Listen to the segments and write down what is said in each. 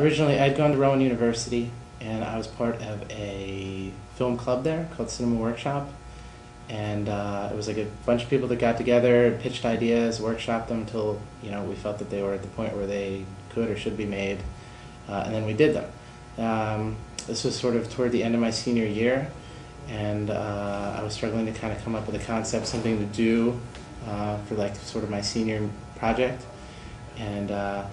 Originally, I'd gone to Rowan University, and I was part of a film club there called Cinema Workshop. And it was like a bunch of people that got together, pitched ideas, workshopped them until we felt that they were at the point where they could or should be made, and then we did them. This was sort of toward the end of my senior year, and I was struggling to kind of come up with a concept, something to do for like sort of my senior project. And a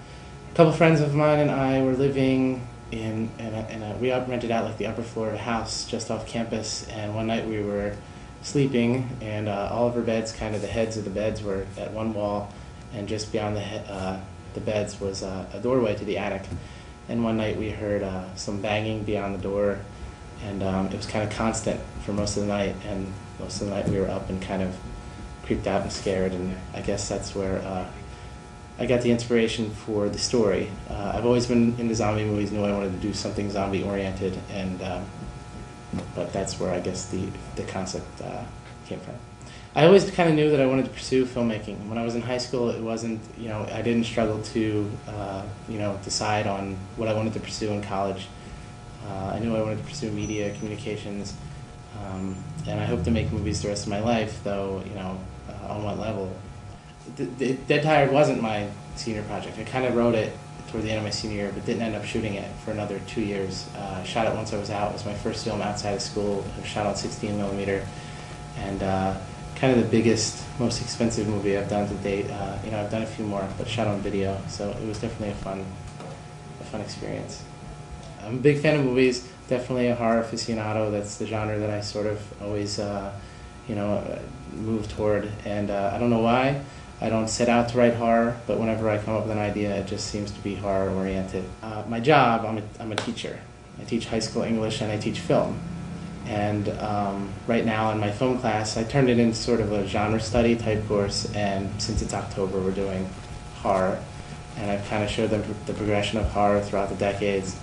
couple friends of mine and I were living we rented out like the upper floor of a house just off campus, and one night we were sleeping, and all of our beds, kind of the heads of the beds were at one wall, and just beyond the beds was a doorway to the attic. And one night we heard some banging beyond the door, and it was kind of constant for most of the night, and most of the night we were up and kind of creeped out and scared, and I guess that's where I got the inspiration for the story. I've always been into zombie movies, knew I wanted to do something zombie oriented, and but that's where I guess the concept came from. I always kind of knew that I wanted to pursue filmmaking. When I was in high school, it wasn't, I didn't struggle to, decide on what I wanted to pursue in college. I knew I wanted to pursue media, communications, and I hope to make movies the rest of my life, though, on what level. Dead Tired wasn't my senior project. I kind of wrote it toward the end of my senior year, but didn't end up shooting it for another 2 years. Shot it once I was out. It was my first film outside of school. I shot on 16mm, and kind of the biggest, most expensive movie I've done to date. I've done a few more, but shot on video, so it was definitely a fun experience. I'm a big fan of movies. Definitely a horror aficionado. That's the genre that I sort of always, move toward, and I don't know why. I don't set out to write horror, but whenever I come up with an idea, it just seems to be horror-oriented. My job, I'm a teacher. I teach high school English and I teach film. And right now in my film class, I turned it into sort of a genre study type course, and since it's October, we're doing horror. And I've kind of showed them the progression of horror throughout the decades.